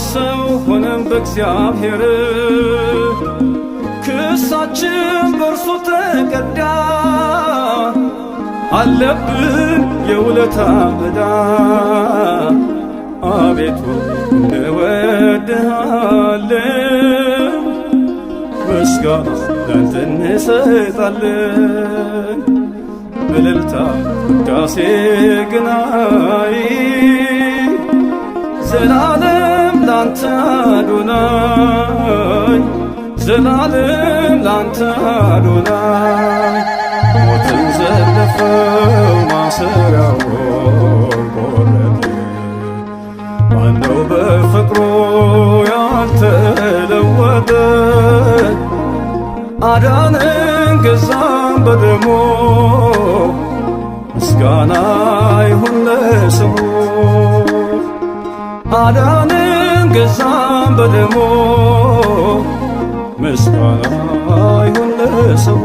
ሰው ሆነን በእግዚአብሔር ክሳችን በእርሱ ተቀዳ አለብን የውለታ ዕዳ አቤቱ እንወድሃለን ምስጋና ላንተ እንሰጣለን እልልታ ውዳሴ ግናይ ዘላለም ላንተ አዶናይ ዘላለም ላንተ አዶናይ ሞትን ዘለፈው ማሰሪያውን ቆረጠ ማነው በፍቅሩ ያልተለወጠ አዳነን ገዛን በደሙ ምስጋና ይሁን ለስሙ አዳነን ገዛን በደሙ ምስጋና ይሁን ለስሙ